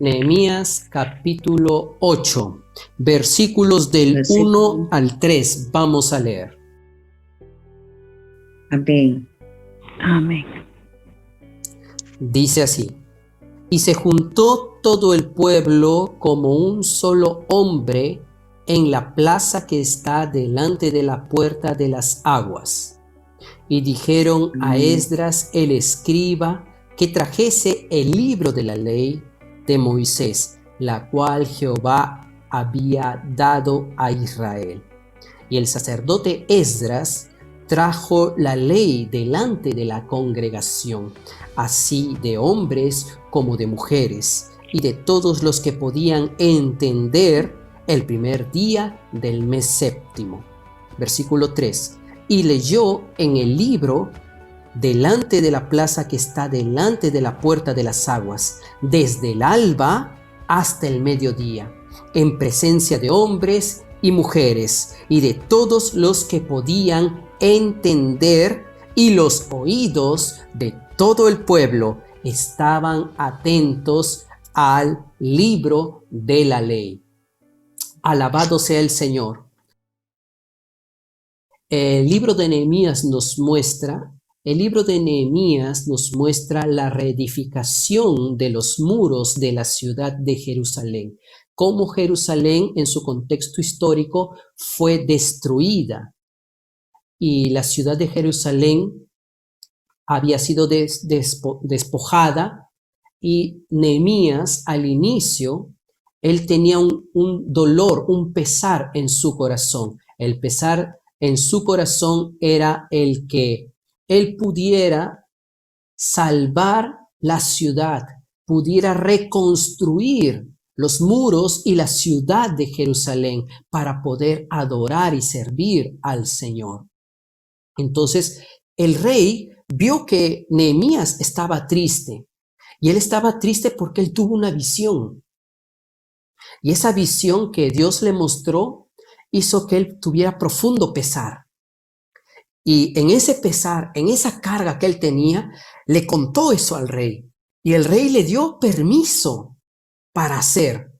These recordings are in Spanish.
Nehemías capítulo 8, versículos del 1 al 3. Vamos a leer. Amén. Amén. Dice así: y se juntó todo el pueblo como un solo hombre en la plaza que está delante de la puerta de las aguas. Y dijeron a Esdras el escriba que trajese el libro de la ley de Moisés, la cual Jehová había dado a Israel. Y el sacerdote Esdras trajo la ley delante de la congregación, así de hombres como de mujeres, y de todos los que podían entender el primer día del mes séptimo. Versículo 3. Y leyó en el libro delante de la plaza que está delante de la puerta de las aguas, desde el alba hasta el mediodía, en presencia de hombres y mujeres, y de todos los que podían entender, y los oídos de todo el pueblo estaban atentos al libro de la ley. Alabado sea el Señor. El libro de Nehemías nos muestra la reedificación de los muros de la ciudad de Jerusalén. Cómo Jerusalén en su contexto histórico fue destruida y la ciudad de Jerusalén había sido despojada, y Nehemías al inicio, él tenía un dolor, un pesar en su corazón. El pesar en su corazón era el que él pudiera salvar la ciudad, pudiera reconstruir los muros y la ciudad de Jerusalén para poder adorar y servir al Señor. Entonces, el rey vio que Nehemías estaba triste, y él estaba triste porque él tuvo una visión. Y esa visión que Dios le mostró hizo que él tuviera profundo pesar. Y en ese pesar, en esa carga que él tenía, le contó eso al rey. Y el rey le dio permiso para hacer.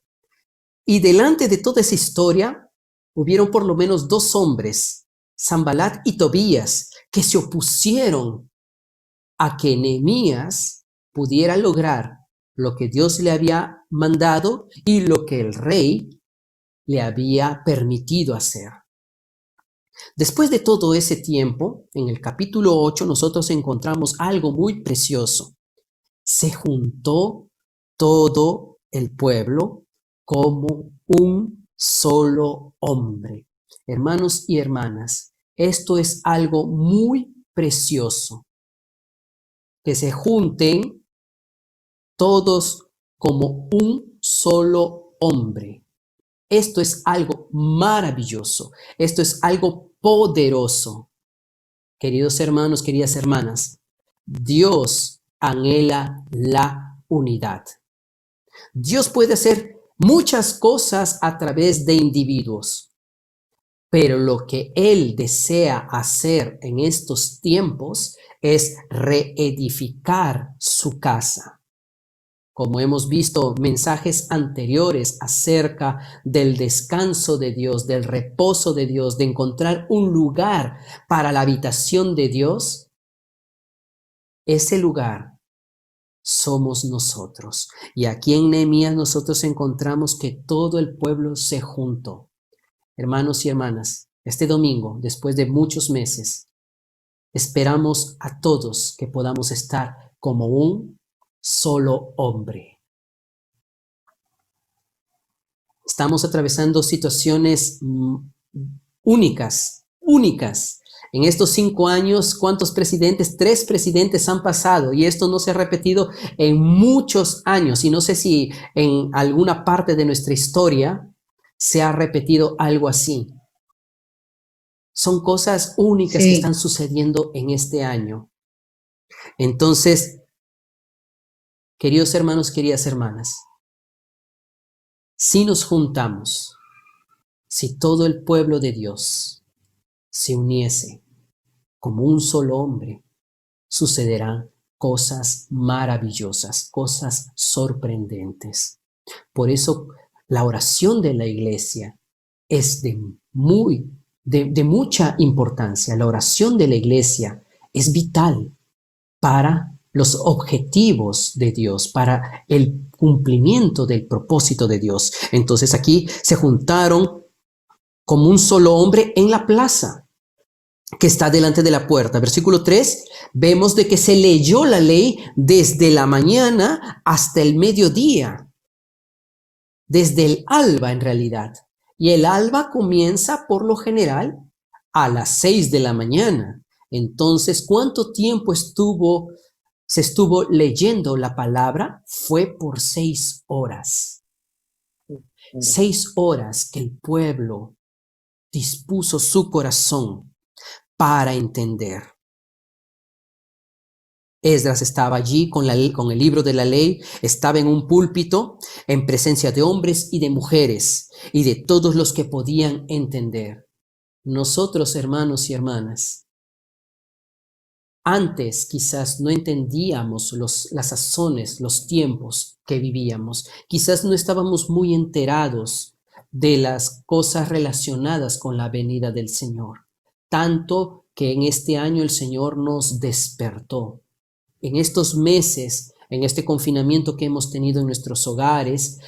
Y delante de toda esa historia, hubieron por lo menos 2 hombres, Sanbalat y Tobías, que se opusieron a que Nehemías pudiera lograr lo que Dios le había mandado y lo que el rey le había permitido hacer. Después de todo ese tiempo, en el capítulo 8, nosotros encontramos algo muy precioso. Se juntó todo el pueblo como un solo hombre. Hermanos y hermanas, esto es algo muy precioso. Que se junten todos como un solo hombre. Esto es algo maravilloso. Esto es algo poderoso. Queridos hermanos, queridas hermanas, Dios anhela la unidad. Dios puede hacer muchas cosas a través de individuos, pero lo que Él desea hacer en estos tiempos es reedificar su casa. Como hemos visto mensajes anteriores acerca del descanso de Dios, del reposo de Dios, de encontrar un lugar para la habitación de Dios, ese lugar somos nosotros. Y aquí en Nehemías nosotros encontramos que todo el pueblo se juntó. Hermanos y hermanas, este domingo, después de muchos meses, esperamos a todos que podamos estar como un solo hombre. Estamos atravesando situaciones únicas. En estos 5 años, ¿cuántos presidentes? 3 presidentes han pasado, y esto no se ha repetido en muchos años, y no sé si en alguna parte de nuestra historia se ha repetido algo así. Son cosas únicas que están sucediendo en este año. Entonces, queridos hermanos, queridas hermanas, si nos juntamos, si todo el pueblo de Dios se uniese como un solo hombre, sucederán cosas maravillosas, cosas sorprendentes. Por eso la oración de la iglesia es de mucha importancia. La oración de la iglesia es vital para los objetivos de Dios, para el cumplimiento del propósito de Dios. Entonces aquí se juntaron como un solo hombre en la plaza que está delante de la puerta. Versículo 3, vemos de que se leyó la ley desde la mañana hasta el mediodía, desde el alba en realidad. Y el alba comienza por lo general a las 6 de la mañana. Entonces, ¿cuánto tiempo se estuvo leyendo la palabra? Fue por 6 horas. 6 horas que el pueblo dispuso su corazón para entender. Esdras estaba allí con el libro de la ley, estaba en un púlpito en presencia de hombres y de mujeres y de todos los que podían entender. Nosotros, hermanos y hermanas, antes quizás no entendíamos las sazones, los tiempos que vivíamos. Quizás no estábamos muy enterados de las cosas relacionadas con la venida del Señor. Tanto que en este año el Señor nos despertó. En estos meses, en este confinamiento que hemos tenido en nuestros hogares,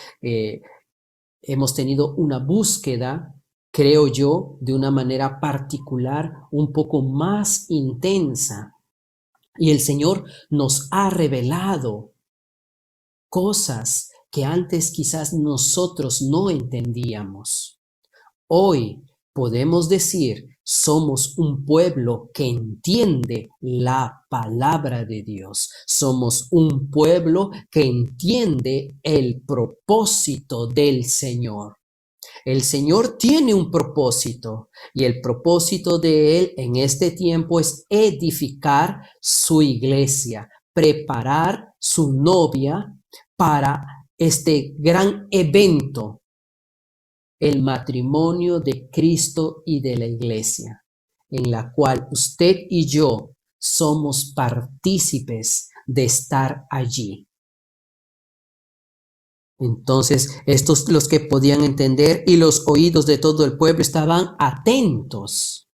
hemos tenido una búsqueda, creo yo, de una manera particular, un poco más intensa. Y el Señor nos ha revelado cosas que antes quizás nosotros no entendíamos. Hoy podemos decir, somos un pueblo que entiende la palabra de Dios. Somos un pueblo que entiende el propósito del Señor. El Señor tiene un propósito y el propósito de Él en este tiempo es edificar su iglesia, preparar su novia para este gran evento, el matrimonio de Cristo y de la iglesia, en la cual usted y yo somos partícipes de estar allí. Entonces, estos los que podían entender y los oídos de todo el pueblo estaban atentos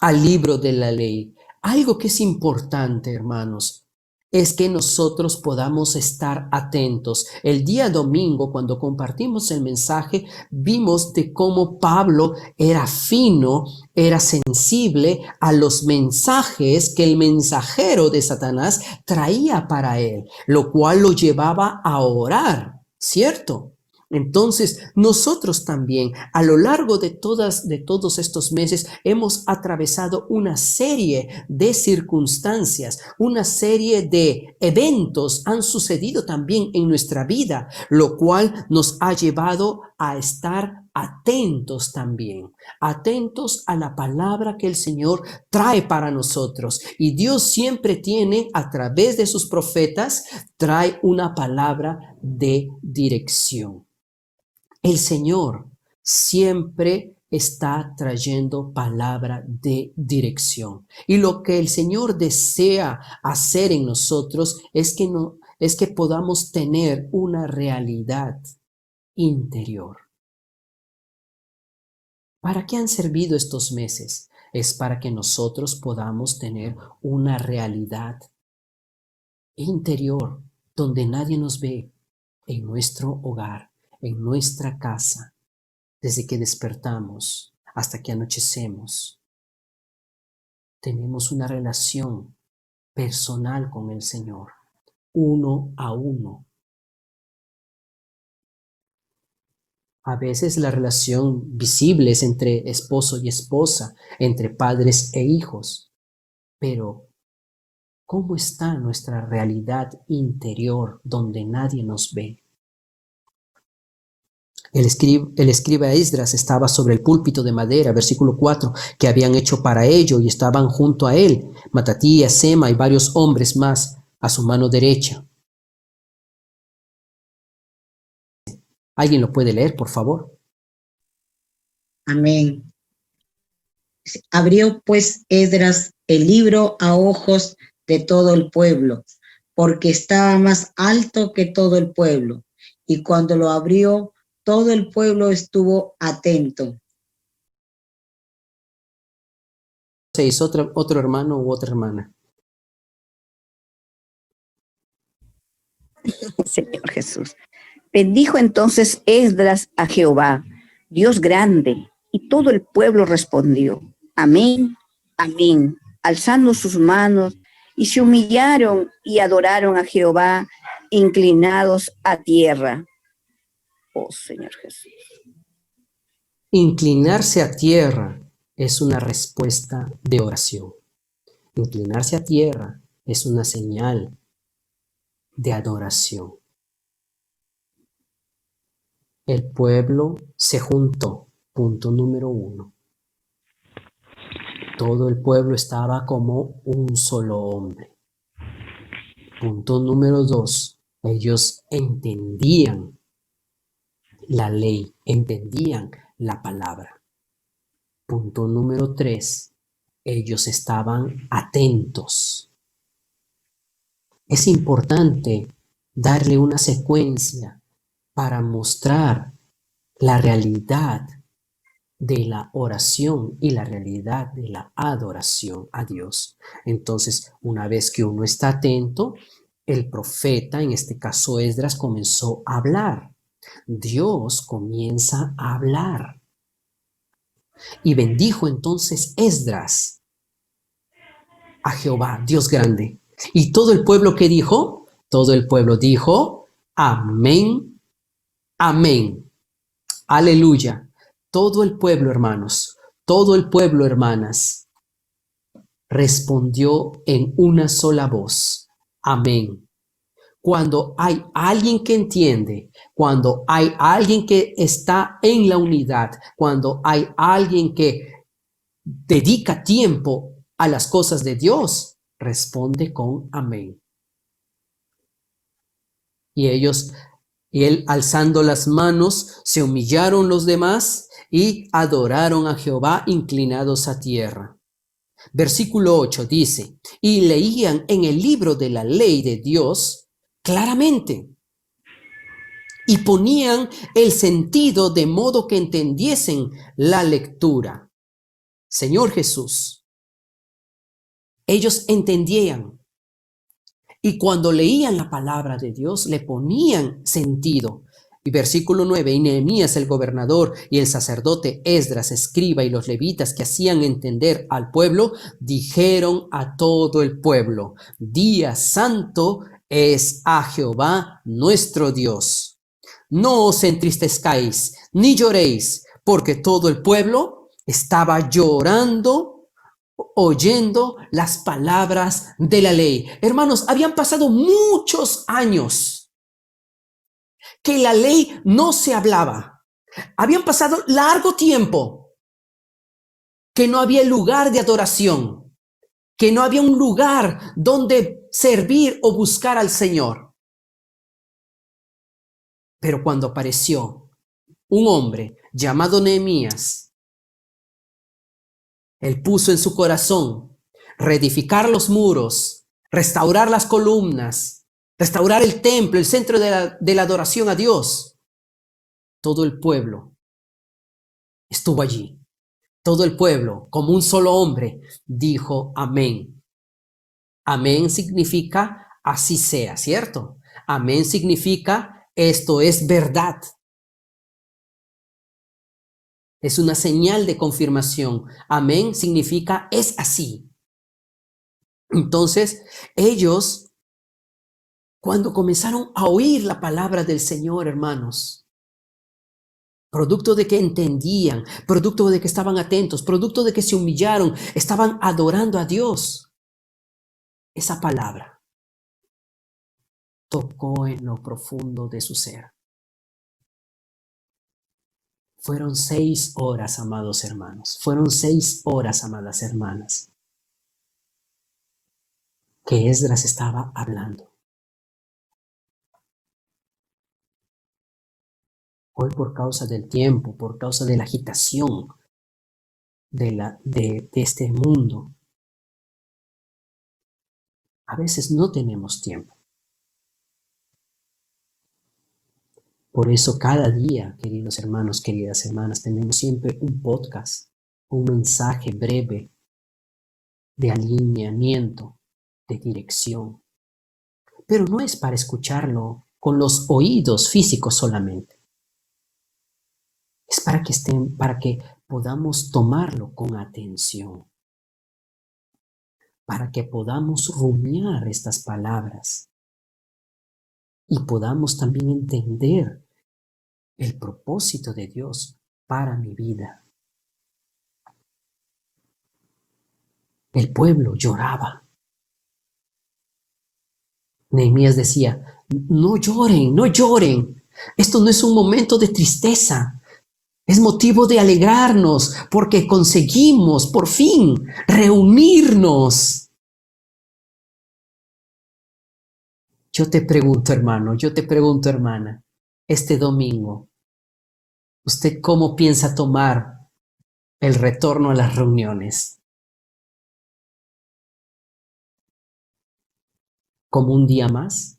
al libro de la ley. Algo que es importante, hermanos, es que nosotros podamos estar atentos. El día domingo, cuando compartimos el mensaje, vimos de cómo Pablo era fino, era sensible a los mensajes que el mensajero de Satanás traía para él, lo cual lo llevaba a orar. ¿Cierto? Entonces, nosotros también, a lo largo de todos estos meses, hemos atravesado una serie de circunstancias, una serie de eventos han sucedido también en nuestra vida, lo cual nos ha llevado a estar atentos también, atentos a la palabra que el Señor trae para nosotros. Y Dios siempre tiene, a través de sus profetas, trae una palabra de dirección. El Señor siempre está trayendo palabra de dirección. Y lo que el Señor desea hacer en nosotros es que podamos tener una realidad interior. ¿Para qué han servido estos meses? Es para que nosotros podamos tener una realidad interior donde nadie nos ve, en nuestro hogar, en nuestra casa, desde que despertamos hasta que anochecemos. Tenemos una relación personal con el Señor, uno a uno. A veces la relación visible es entre esposo y esposa, entre padres e hijos, pero ¿cómo está nuestra realidad interior donde nadie nos ve? El escriba Esdras estaba sobre el púlpito de madera, versículo 4, que habían hecho para ello, y estaban junto a él Matatías, Sema y varios hombres más a su mano derecha. ¿Alguien lo puede leer, por favor? Amén. Abrió pues Esdras el libro a ojos de todo el pueblo, porque estaba más alto que todo el pueblo, y cuando lo abrió, todo el pueblo estuvo atento. 6, otro hermano u otra hermana. Señor Jesús. Bendijo entonces Esdras a Jehová, Dios grande, y todo el pueblo respondió, amén, amén, alzando sus manos, y se humillaron y adoraron a Jehová, inclinados a tierra. Oh Señor Jesús. Inclinarse a tierra es una respuesta de oración. Inclinarse a tierra es una señal de adoración. El pueblo se juntó, punto número 1. Todo el pueblo estaba como un solo hombre. Punto número 2. Ellos entendían la ley, entendían la palabra. Punto número 3. Ellos estaban atentos. Es importante darle una secuencia para mostrar la realidad de la oración y la realidad de la adoración a Dios. Entonces, una vez que uno está atento, el profeta, en este caso Esdras, comenzó a hablar. Dios comienza a hablar. Y bendijo entonces Esdras a Jehová, Dios grande. Y todo el pueblo, ¿qué dijo? Todo el pueblo dijo, amén, amén, aleluya. Todo el pueblo, hermanos, todo el pueblo, hermanas, respondió en una sola voz, amén. Cuando hay alguien que entiende, cuando hay alguien que está en la unidad, cuando hay alguien que dedica tiempo a las cosas de Dios, responde con amén. Y él alzando las manos, se humillaron los demás y adoraron a Jehová inclinados a tierra. Versículo 8 dice, y leían en el libro de la ley de Dios claramente y ponían el sentido de modo que entendiesen la lectura. Señor Jesús, ellos entendían. Y cuando leían la palabra de Dios, le ponían sentido. Y versículo 9, y Nehemías el gobernador y el sacerdote Esdras, escriba, y los levitas que hacían entender al pueblo, dijeron a todo el pueblo, día santo es a Jehová nuestro Dios. No os entristezcáis, ni lloréis, porque todo el pueblo estaba llorando oyendo las palabras de la ley. Hermanos, habían pasado muchos años que la ley no se hablaba. Habían pasado largo tiempo que no había lugar de adoración, que no había un lugar donde servir o buscar al Señor. Pero cuando apareció un hombre llamado Nehemías, él puso en su corazón reedificar los muros, restaurar las columnas, restaurar el templo, el centro de la adoración a Dios. Todo el pueblo estuvo allí. Todo el pueblo, como un solo hombre, dijo amén. Amén significa así sea, ¿cierto? Amén significa esto es verdad. Es una señal de confirmación. Amén significa es así. Entonces, ellos, cuando comenzaron a oír la palabra del Señor, hermanos, producto de que entendían, producto de que estaban atentos, producto de que se humillaron, estaban adorando a Dios, esa palabra tocó en lo profundo de su ser. Fueron 6 horas, amados hermanos. Fueron 6 horas, amadas hermanas, que Esdras estaba hablando. Hoy, por causa del tiempo, por causa de la agitación de este mundo, a veces no tenemos tiempo. Por eso cada día, queridos hermanos, queridas hermanas, tenemos siempre un podcast, un mensaje breve de alineamiento, de dirección. Pero no es para escucharlo con los oídos físicos solamente. Es para que podamos tomarlo con atención, para que podamos rumiar estas palabras y podamos también entender el propósito de Dios para mi vida. El pueblo lloraba. Nehemías decía, no lloren, no lloren. Esto no es un momento de tristeza. Es motivo de alegrarnos porque conseguimos por fin reunirnos. Yo te pregunto, hermano, yo te pregunto, hermana, este domingo, ¿usted cómo piensa tomar el retorno a las reuniones? ¿Como un día más?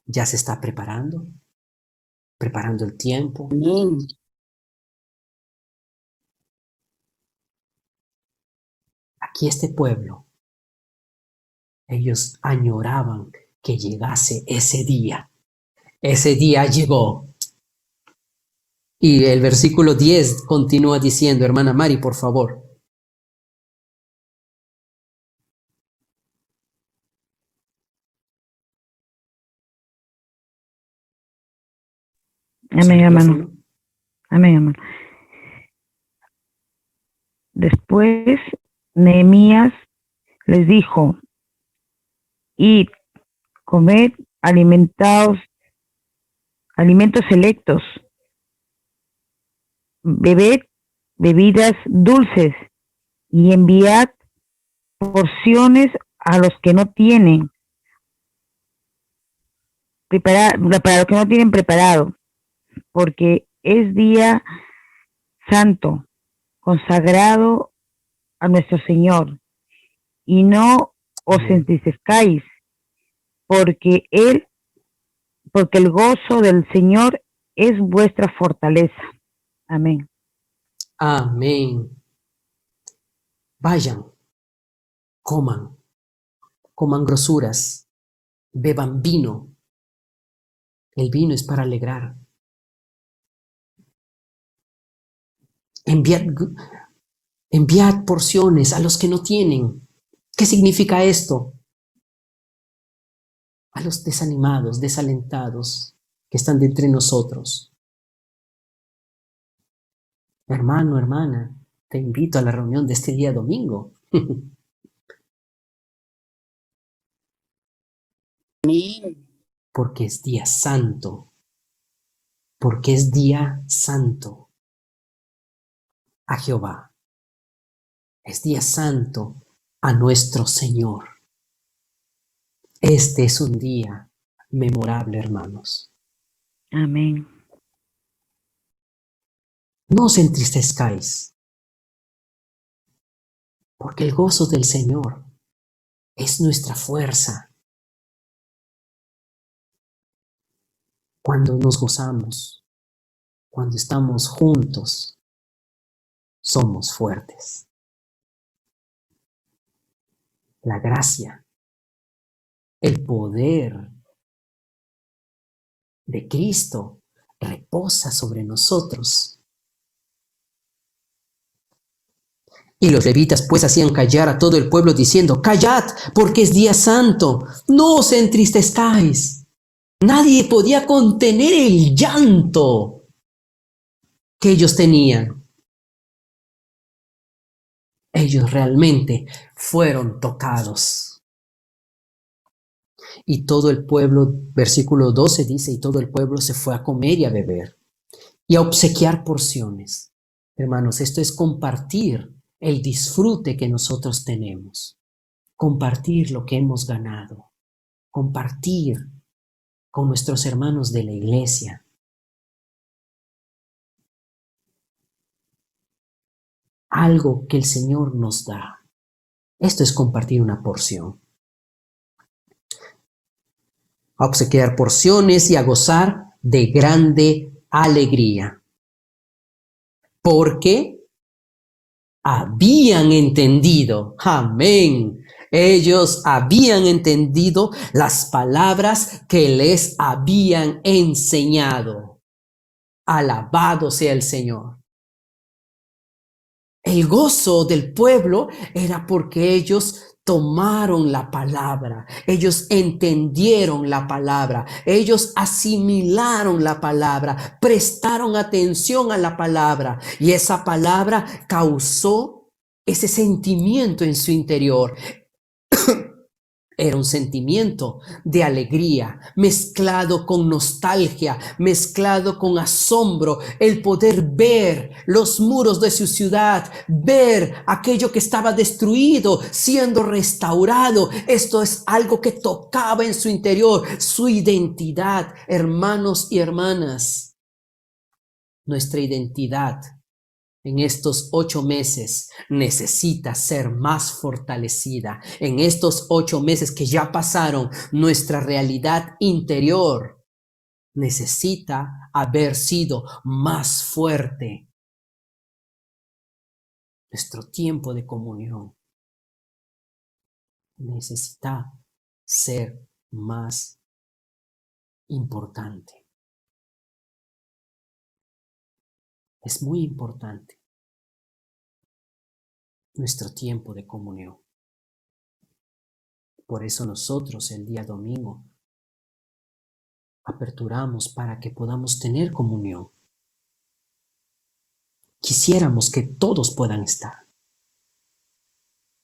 ¿Ya se está preparando? ¿Preparando el tiempo? Amén. Aquí este pueblo, ellos añoraban que llegase ese día. Ese día llegó. Y el versículo 10 continúa diciendo, hermana Mari, por favor. Amén, hermano. Amén, hermano. Después Nehemías les dijo, id, comed, alimentaos, alimentos selectos, bebed bebidas dulces y enviad porciones a los que no tienen para los que no tienen preparado, porque es día santo, consagrado a nuestro Señor, y no os entristezcáis, porque el gozo del Señor es vuestra fortaleza. Amén. Amén. Vayan, coman grosuras, beban vino. El vino es para alegrar. Enviad porciones a los que no tienen. ¿Qué significa esto? A los desanimados, desalentados que están de entre nosotros. Hermano, hermana, te invito a la reunión de este día domingo. Amén. Porque es día santo. Porque es día santo a Jehová. Es día santo a nuestro Señor. Este es un día memorable, hermanos. Amén. No os entristezcáis, porque el gozo del Señor es nuestra fuerza. Cuando nos gozamos, cuando estamos juntos, somos fuertes. La gracia, el poder de Cristo reposa sobre nosotros. Y los levitas pues hacían callar a todo el pueblo diciendo, callad, porque es día santo, no os entristezcáis. Nadie podía contener el llanto que ellos tenían. Ellos realmente fueron tocados. Y todo el pueblo, versículo 12 dice, y todo el pueblo se fue a comer y a beber y a obsequiar porciones. Hermanos, esto es compartir el disfrute que nosotros tenemos, compartir lo que hemos ganado, compartir con nuestros hermanos de la iglesia. Algo que el Señor nos da. Esto es compartir una porción. a obsequiar porciones y a gozar de grande alegría. Porque habían entendido, amén, ellos habían entendido las palabras que les habían enseñado. Alabado sea el Señor. El gozo del pueblo era porque ellos tomaron la palabra, ellos entendieron la palabra, ellos asimilaron la palabra, prestaron atención a la palabra y esa palabra causó ese sentimiento en su interior. Era un sentimiento de alegría, mezclado con nostalgia, mezclado con asombro, el poder ver los muros de su ciudad, ver aquello que estaba destruido siendo restaurado. Esto es algo que tocaba en su interior, su identidad. Hermanos y hermanas, nuestra identidad en estos 8 meses necesita ser más fortalecida. En estos 8 meses que ya pasaron, nuestra realidad interior necesita haber sido más fuerte. Nuestro tiempo de comunión necesita ser más importante. Es muy importante nuestro tiempo de comunión. Por eso nosotros el día domingo aperturamos para que podamos tener comunión. Quisiéramos que todos puedan estar,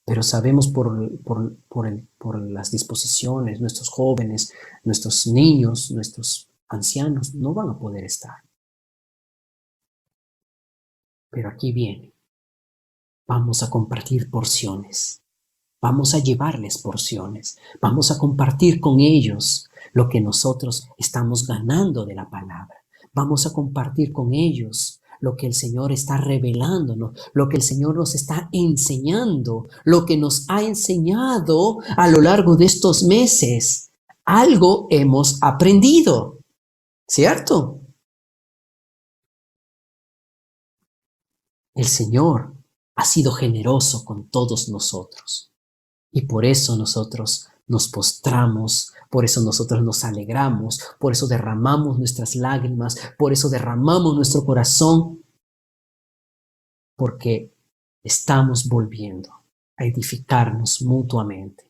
pero sabemos por las disposiciones, nuestros jóvenes, nuestros niños, nuestros ancianos no van a poder estar. Pero aquí viene, vamos a compartir porciones, vamos a llevarles porciones, vamos a compartir con ellos lo que nosotros estamos ganando de la palabra, vamos a compartir con ellos lo que el Señor está revelándonos, lo que el Señor nos está enseñando, lo que nos ha enseñado a lo largo de estos meses. Algo hemos aprendido, ¿cierto? El Señor ha sido generoso con todos nosotros y por eso nosotros nos postramos, por eso nosotros nos alegramos, por eso derramamos nuestras lágrimas, por eso derramamos nuestro corazón, porque estamos volviendo a edificarnos mutuamente.